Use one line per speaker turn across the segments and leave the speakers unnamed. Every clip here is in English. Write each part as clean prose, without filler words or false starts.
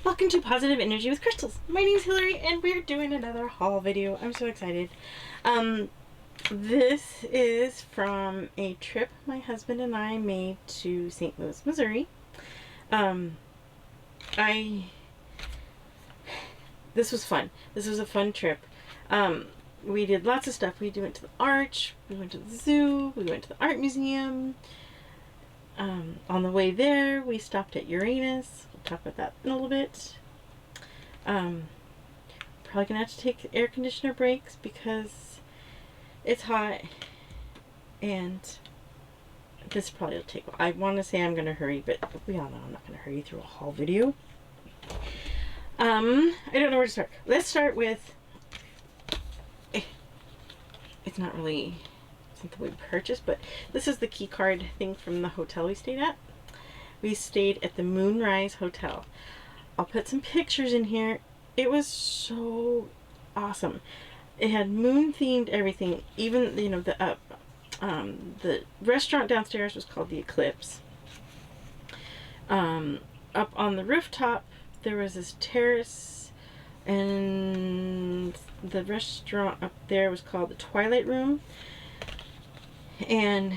Welcome to Positive Energy with Crystals. My name's Hillary and we're doing another haul video. I'm so excited. This is from a trip my husband and I made to St. Louis, Missouri. This was fun. This was a fun trip. We did lots of stuff. We went to the Arch, we went to the zoo, we went to the art museum. On the way there, we stopped at Uranus. We'll talk about that in a little bit. Probably gonna have to take air conditioner breaks because it's hot, and this probably will take. I want to say I'm gonna hurry, but we all know I'm not gonna hurry through a haul video. I don't know where to start. Let's start with. It's not really something we purchased, but this is the key card thing from the hotel we stayed at. We stayed at the Moonrise Hotel. I'll put some pictures in here. It was so awesome. It had moon themed everything. Even, you know, the restaurant downstairs was called the Eclipse. Up on the rooftop there was this terrace, and the restaurant up there was called the Twilight Room. And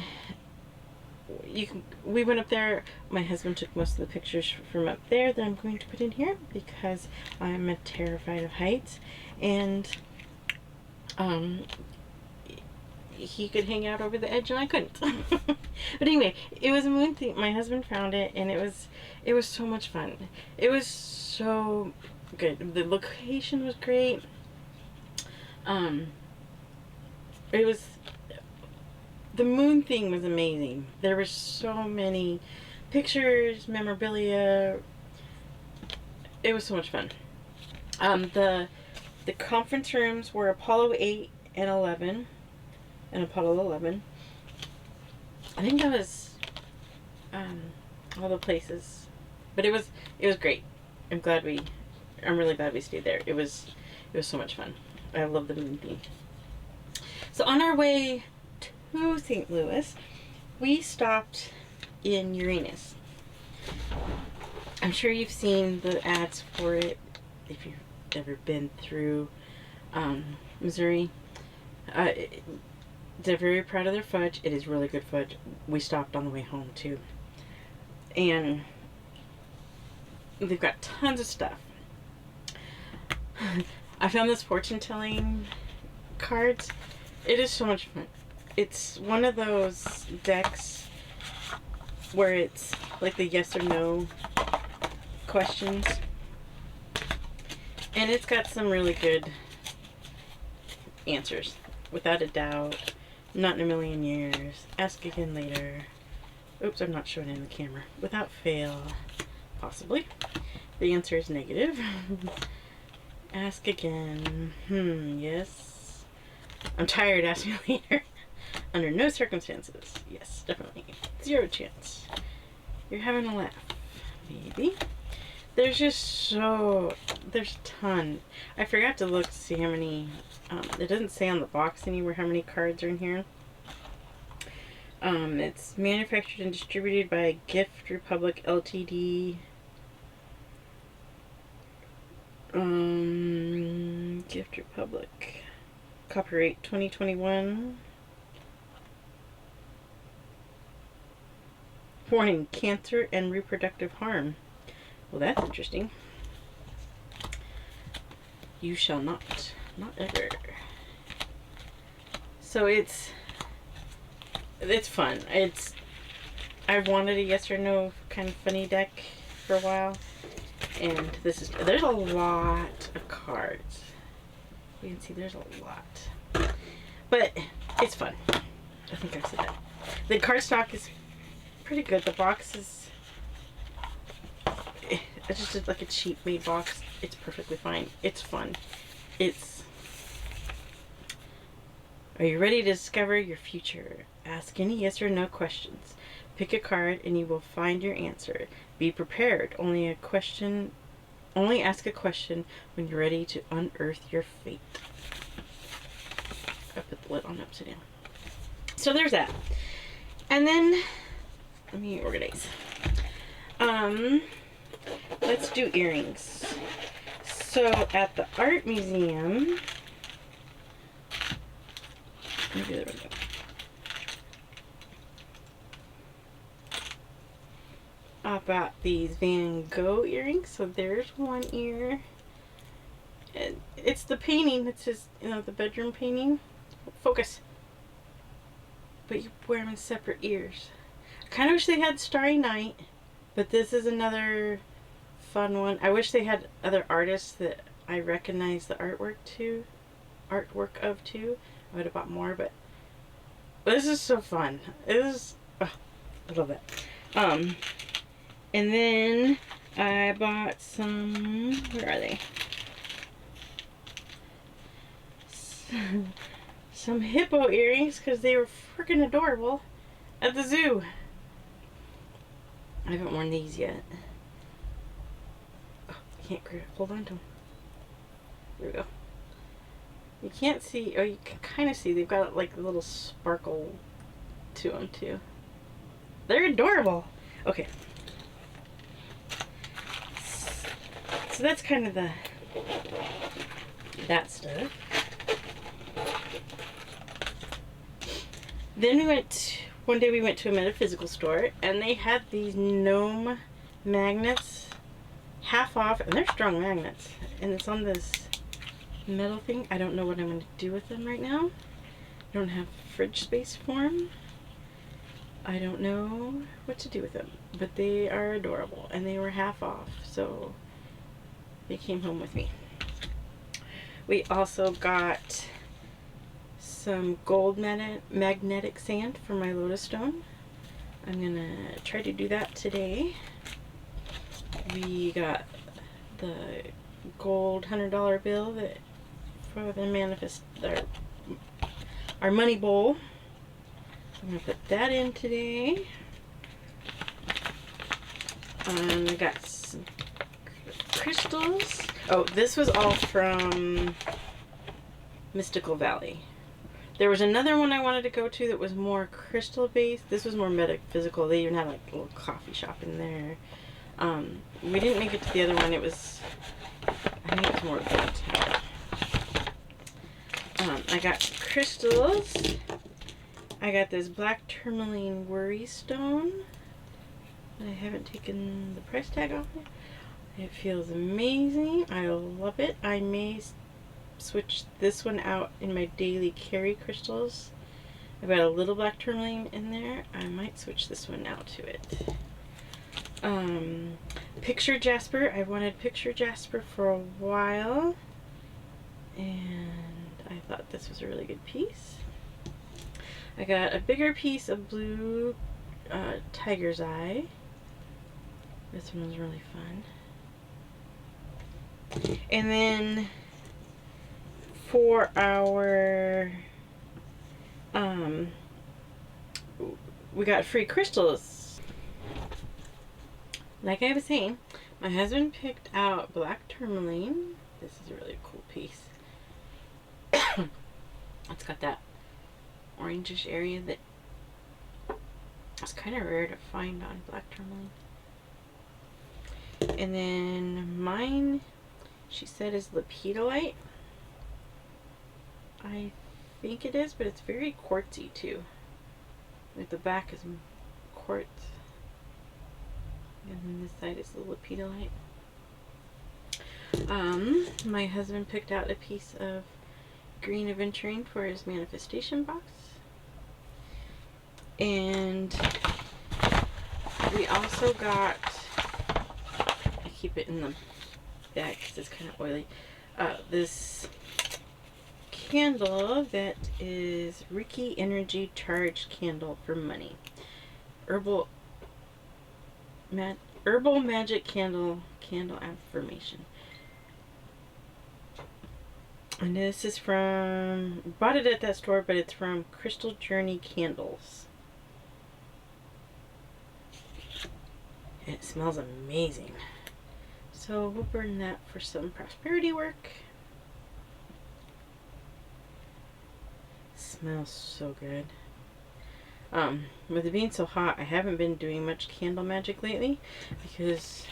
we went up there. My husband took most of the pictures from up there that I'm going to put in here because I'm terrified of heights, and he could hang out over the edge and I couldn't. But anyway, it was a moon thing. My husband found it, and it was so much fun. It was so good. The location was great. The moon thing was amazing. There were so many pictures, memorabilia. It was so much fun. The conference rooms were Apollo 8 and 11, and Apollo 11. I think that was all the places, but it was great. I'm really glad we stayed there. It was so much fun. I love the moon theme. So on our way to St. Louis, we stopped in Uranus. I'm sure you've seen the ads for it if you've ever been through Missouri. They're very proud of their fudge. It is really good fudge. We stopped on the way home too, and they've got tons of stuff. I found this fortune telling cards. It is so much fun. It's one of those decks where it's like the yes or no questions, and it's got some really good answers. Without a doubt, not in a million years, ask again later. Oops, I'm not showing it in the camera. Without fail, possibly. The answer is negative. Ask again. Yes. I'm tired, ask me later. Under no circumstances. Yes, definitely. 0 chance. You're having a laugh. Maybe. There's there's a ton. I forgot to look to see how many, it doesn't say on the box anywhere how many cards are in here. It's manufactured and distributed by Gift Republic Ltd. Gift Republic. Copyright 2021. Warning, cancer and reproductive harm. Well, that's interesting. You shall not. Not ever. So it's fun. I've wanted a yes or no kind of funny deck for a while, and there's a lot of cards. You can see there's a lot, but it's fun. I think I've said that. The card stock is pretty good. The box is, it's just like a cheap made box. It's perfectly fine. It's fun. Are you ready to discover your future? Ask any yes or no questions. Pick a card and you will find your answer. Be prepared. Only ask a question when you're ready to unearth your fate. I put the lid on upside down. So there's that. And then let me organize. let's do earrings. So at the art museum, maybe there we go. I bought these Van Gogh earrings. So there's one ear. And it's the painting. It's just, you know, the bedroom painting. Focus. But you wear them in separate ears. I kind of wish they had Starry Night, but this is another fun one. I wish they had other artists that I recognize the artwork of too. I would have bought more, but this is so fun. It is, oh, I love it. And then I bought some, where are they? Some hippo earrings because they were freaking adorable at the zoo. I haven't worn these yet. Oh, I can't hold on to them. There we go. You can't see, oh, you can kind of see they've got like a little sparkle to them too. They're adorable. Okay. So that's kind of that stuff. Then one day we went to a metaphysical store and they had these gnome magnets half off, and they're strong magnets, and it's on this metal thing. I don't know what I'm going to do with them right now. I don't have fridge space for them. I don't know what to do with them, but they are adorable and they were half off, so they came home with me. We also got some gold magnetic sand for my lotus stone. I'm gonna try to do that today. We got the gold $100 bill that for the our money bowl. I'm gonna put that in today. I got some crystals. Oh, this was all from Mystical Valley. There was another one I wanted to go to that was more crystal based. This was more metaphysical. They even had like a little coffee shop in there. We didn't make it to the other one. It was, I think it was more retail. I got crystals. I got this black tourmaline worry stone. I haven't taken the price tag off it. It feels amazing. I love it. I may switch this one out in my daily carry crystals. I've got a little black tourmaline in there. I might switch this one out to it. Picture Jasper. I wanted Picture Jasper for a while, and I thought this was a really good piece. I got a bigger piece of blue tiger's eye. This one was really fun. And then for our we got free crystals. Like I was saying, my husband picked out black tourmaline. This is a really cool piece. It's got that orangish area that is kind of rare to find on black tourmaline. And then mine, she said, is lepidolite. I think it is, but it's very quartzy too. Like the back is quartz, and then this side is the lepidolite. My husband picked out a piece of green aventurine for his manifestation box, and we also got, I keep it in the bag because it's kind of oily, this candle that is Reiki Energy Charged Candle for Money. Herbal Magic Candle Affirmation. And this is from, bought it at that store, but it's from Crystal Journey Candles. And it smells amazing. So we'll burn that for some prosperity work. Smells so good. With it being so hot, I haven't been doing much candle magic lately because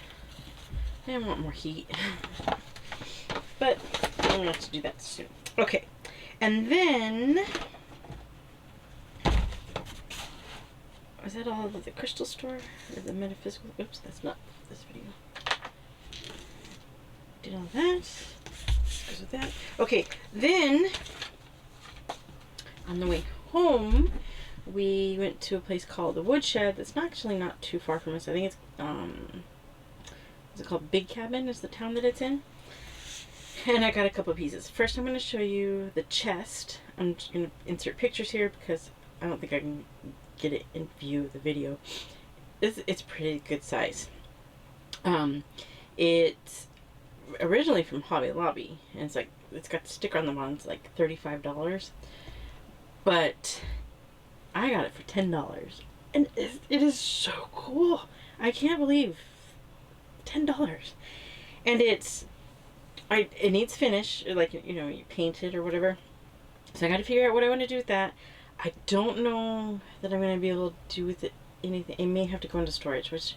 I want more heat. But I'm going to have to do that soon. Okay. And then... Was that all of the crystal store? Or the metaphysical? Oops, that's not this video. Did all that. Goes with that. Okay, then on the way home, we went to a place called the Woodshed. That's actually not too far from us. I think it's is it called Big Cabin? Is the town that it's in? And I got a couple of pieces. First, I'm going to show you the chest. I'm just going to insert pictures here because I don't think I can get it in view of the video. It's pretty good size. It's originally from Hobby Lobby, and it's got the sticker on the bottom. It's like $35, but I got it for $10, and it is so cool. I can't believe $10, and it needs finish, like, you know, you paint it or whatever. So I got to figure out what I want to do with that. I don't know that I'm going to be able to do with it anything. It may have to go into storage, which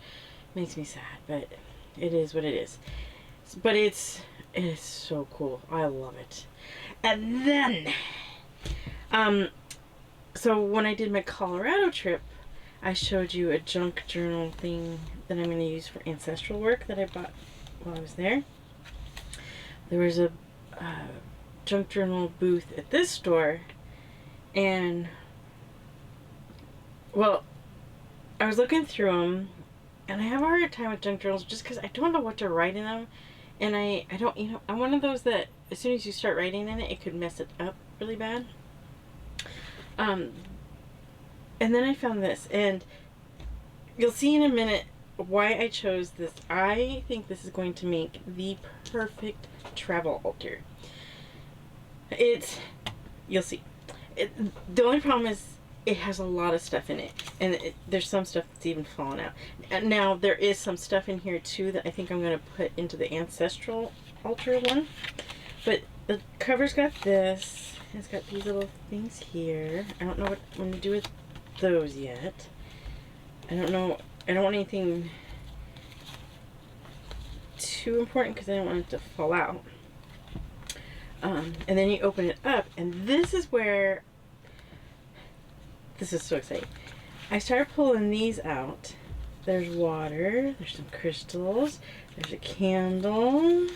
makes me sad, but it is what it is. But it is so cool. I love it. And then, so when I did my Colorado trip, I showed you a junk journal thing that I'm going to use for ancestral work that I bought while I was there. There was a junk journal booth at this store, and, well, I was looking through them, and I have a hard time with junk journals just because I don't know what to write in them. And I don't, you know, I'm one of those that as soon as you start writing in it, it could mess it up really bad. And then I found this, and you'll see in a minute why I chose this. I think this is going to make the perfect travel altar. You'll see. The only problem is it has a lot of stuff in it, and there's some stuff that's even fallen out. And now there is some stuff in here too that I think I'm going to put into the ancestral altar one. But the cover's got this. It's got these little things here. I don't know what I'm going to do with those yet. I don't know. I don't want anything too important because I don't want it to fall out. And then you open it up, and this is where... This is so exciting. I started pulling these out. There's water. There's some crystals. There's a candle.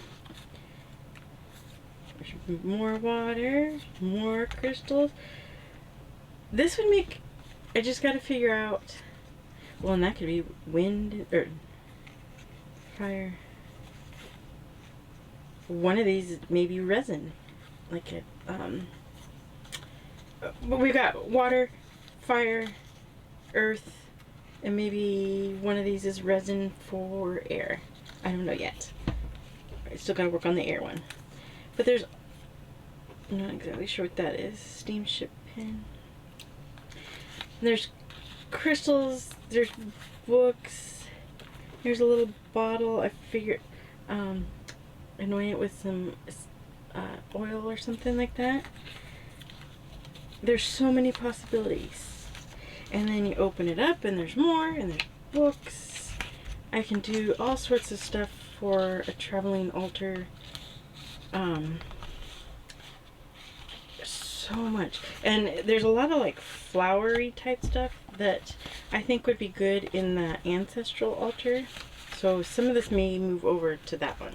There's more water. More crystals. This would make... I just got to figure out... Well, and that could be wind or fire. One of these may be resin. Like it. But we've got water, fire, earth, and maybe one of these is resin for air. I don't know yet. I still gotta work on the air one. But there's... I'm not exactly sure what that is. Steamship pen. And there's crystals. There's books. Here's a little bottle. I figured anoint it with some oil or something like that. There's so many possibilities. And then you open it up and there's more, and there's books. I can do all sorts of stuff for a traveling altar. So much. And there's a lot of like flowery type stuff that I think would be good in the ancestral altar. So some of this may move over to that one.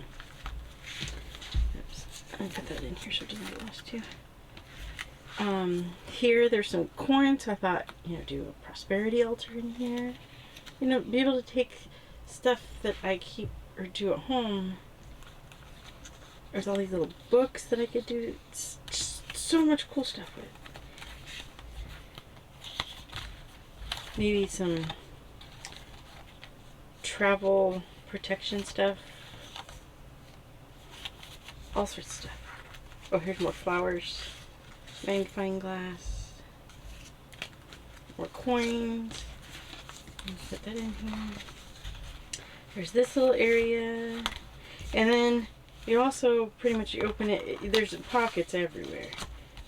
Oops. I'll put that in here so it doesn't get lost too. Here there's some coins, so I thought, you know, do a prosperity altar in here. You know, be able to take stuff that I keep or do at home. There's all these little books that I could do so much cool stuff with. Maybe some travel protection stuff. All sorts of stuff. Oh, here's more flowers. Magnifying glass. More coins. Put that in here. There's this little area. And then you also pretty much open it. There's pockets everywhere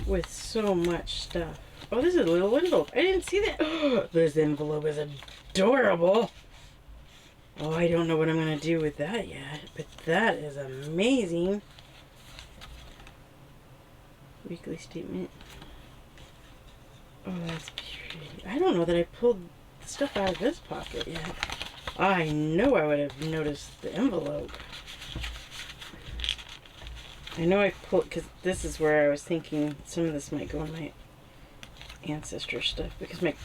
with so much stuff. Oh, this is a little envelope. I didn't see that. Oh, this envelope is adorable. Oh, I don't know what I'm going to do with that yet, but that is amazing. Weekly statement. Oh, that's pretty. I don't know that I pulled the stuff out of this pocket yet. I know I would have noticed the envelope. I know I pulled, because this is where I was thinking some of this might go in my ancestor stuff, because my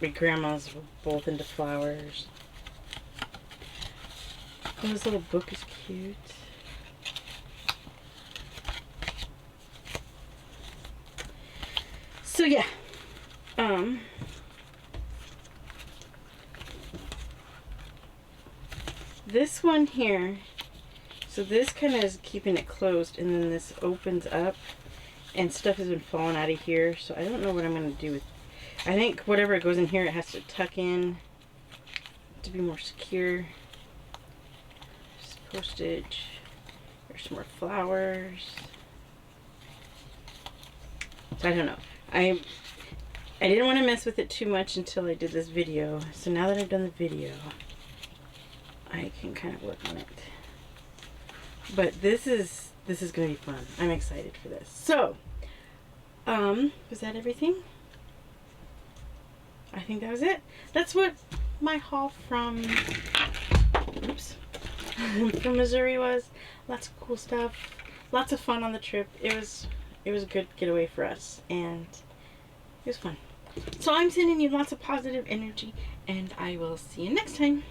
grandmas were both into flowers. Oh, this little book is cute. So yeah, this one here, so this kind of is keeping it closed, and then this opens up, and stuff has been falling out of here, so I don't know what I'm going to do with, I think whatever goes in here, it has to tuck in to be more secure. Just postage. There's some more flowers. So I don't know. I didn't want to mess with it too much until I did this video. So now that I've done the video, I can kind of work on it. But this is going to be fun. I'm excited for this. So, was that everything? I think that was it. That's what my haul from, from Missouri was. Lots of cool stuff. Lots of fun on the trip. It was a good getaway for us, and it was fun. So I'm sending you lots of positive energy, and I will see you next time.